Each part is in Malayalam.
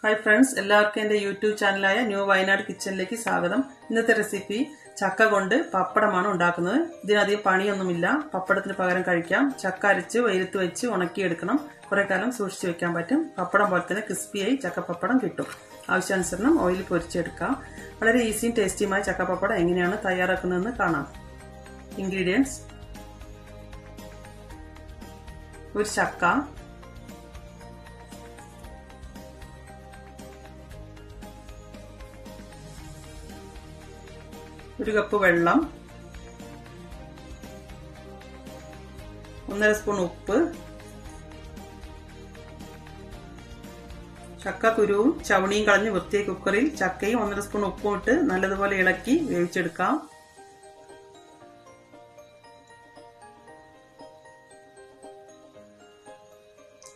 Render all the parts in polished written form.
Hi friends, എല്ലാവർക്കും എൻ്റെ യൂട്യൂബ് ചാനലായ ന്യൂ വയനാട് കിച്ചണിലേക്ക് സ്വാഗതം. ഇന്നത്തെ റെസിപ്പി ചക്ക കൊണ്ട് പപ്പടമാണ് ഉണ്ടാക്കുന്നത്. ഇതിനധികം പണിയൊന്നുമില്ല. പപ്പടത്തിന് പകരം കഴിക്കാം. ചക്ക അരച്ച് വെയിലത്ത് വെച്ച് ഉണക്കിയെടുക്കണം. കുറേ കാലം സൂക്ഷിച്ചു വെക്കാൻ പറ്റും. പപ്പടം പോലെ തന്നെ ക്രിസ്പിയായി ചക്ക പപ്പടം കിട്ടും. ആവശ്യാനുസരണം ഓയിൽ പൊരിച്ചെടുക്കാം. വളരെ ഈസിയും ടേസ്റ്റിയുമായ ചക്ക പപ്പടം എങ്ങനെയാണ് തയ്യാറാക്കുന്നതെന്ന് കാണാം. ഇൻഗ്രീഡിയൻസ്: ഒരു ചക്ക, ഒരു കപ്പ് വെള്ളം, 1.5 സ്പൂൺ ഉപ്പ്, ചക്ക കുരുവും ചവണിയും കളഞ്ഞ് വൃത്തിയായി കുക്കറിൽ ചക്കയും 1.5 സ്പൂൺ ഉപ്പും ഇട്ട് നല്ലതുപോലെ ഇളക്കി വേവിച്ചെടുക്കാം.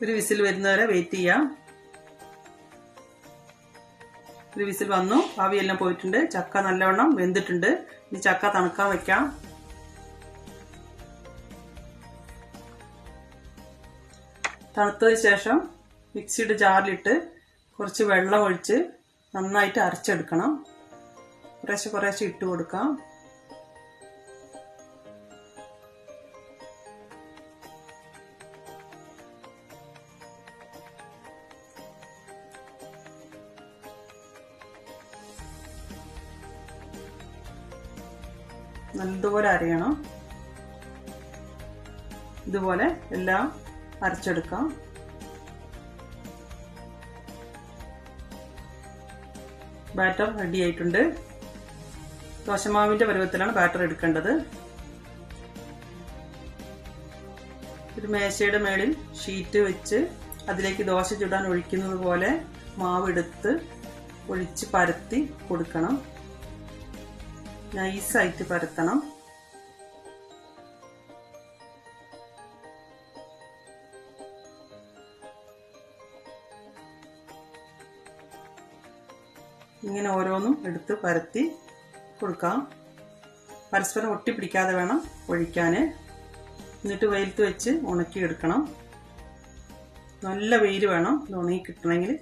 ഒരു വിസിൽ വരുന്നവരെ വെയിറ്റ് ചെയ്യാം. ഒരു വിസിൽ വന്നു, ആവിയെല്ലാം പോയിട്ടുണ്ട്. ചക്ക നല്ലവണ്ണം വെന്തിട്ടുണ്ട്. ഇനി ചക്ക തണുക്കാൻ വെക്കാം. തണുത്തതിന് ശേഷം മിക്സിയുടെ ജാറിലിട്ട് കുറച്ച് വെള്ളം ഒഴിച്ച് നന്നായിട്ട് അരച്ചെടുക്കണം. കുറേശ്ശെ കുറേശ്ശെ ഇട്ട് കൊടുക്കാം. നല്ലതുപോലെ അരയണം. ഇതുപോലെ എല്ലാം അരച്ചെടുക്കാം. ബാറ്റർ റെഡി ആയിട്ടുണ്ട്. ദോശമാവിന്റെ പരുവത്തിലാണ് ബാറ്റർ എടുക്കേണ്ടത്. ഒരു മേശയുടെ മേളിൽ ഷീറ്റ് വെച്ച് അതിലേക്ക് ദോശ ചുടാൻ ഒഴിക്കുന്നത് പോലെ മാവ് എടുത്ത് ഒഴിച്ച് പരത്തി കൊടുക്കണം. നൈസായിട്ട് പരത്തണം. ഇങ്ങനെ ഓരോന്നും എടുത്ത് പരത്തി കൊടുക്കാം. പരസ്പരം ഒട്ടിപ്പിടിക്കാതെ വേണം ഒഴിക്കാന്. എന്നിട്ട് വെയിലത്ത് വെച്ച് ഉണക്കിയെടുക്കണം. നല്ല വെയിൽ വേണം ഇത് ഉണങ്ങി കിട്ടണമെങ്കിൽ.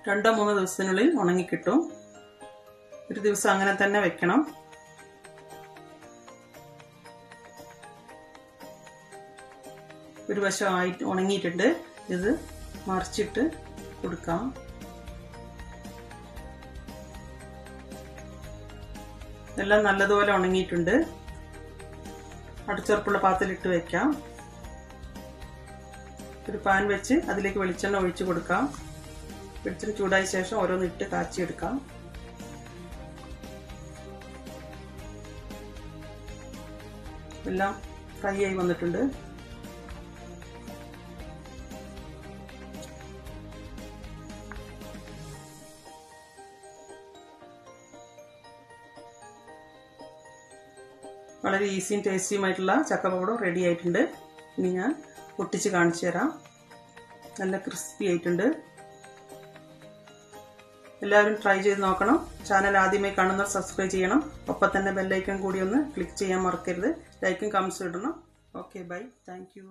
2-3 ദിവസത്തിനുള്ളിൽ ഉണങ്ങിക്കിട്ടും. ഒരു ദിവസം അങ്ങനെ തന്നെ വെക്കണം. ഒരു വശം ആയിട്ട് ഉണങ്ങിയിട്ടുണ്ട്. ഇത് മറിച്ചിട്ട് കൊടുക്കാം. എല്ലാം നല്ലതുപോലെ ഉണങ്ങിയിട്ടുണ്ട്. അടച്ചുറപ്പുള്ള പാത്രത്തിലിട്ട് വെക്കാം. ഒരു പാൻ വെച്ച് അതിലേക്ക് വെളിച്ചെണ്ണ ഒഴിച്ചു കൊടുക്കാം. വെളിച്ചെണ്ണ ചൂടായ ശേഷം ഓരോന്നിട്ട് കാച്ചിയെടുക്കാം. എല്ലാം ഫ്രൈ ആയി വന്നിട്ടുണ്ട്. വളരെ ഈസിയും ടേസ്റ്റിയുമായിട്ടുള്ള ചക്കപ്പപ്പടം റെഡി ആയിട്ടുണ്ട്. ഇനി ഞാൻ പൊട്ടിച്ച് കാണിച്ചു തരാം. നല്ല ക്രിസ്പി ആയിട്ടുണ്ട്. എല്ലാവരും ട്രൈ ചെയ്ത് നോക്കണം. ചാനൽ ആദ്യമായി കാണുന്നവർ സബ്സ്ക്രൈബ് ചെയ്യണം. ഒപ്പം തന്നെ ബെല്ലൈക്കൺ കൂടി ഒന്ന് ക്ലിക്ക് ചെയ്യാൻ മറക്കരുത്. ലൈക്കും കമന്റ്സും ഇടണം. Okay, bye. Thank U.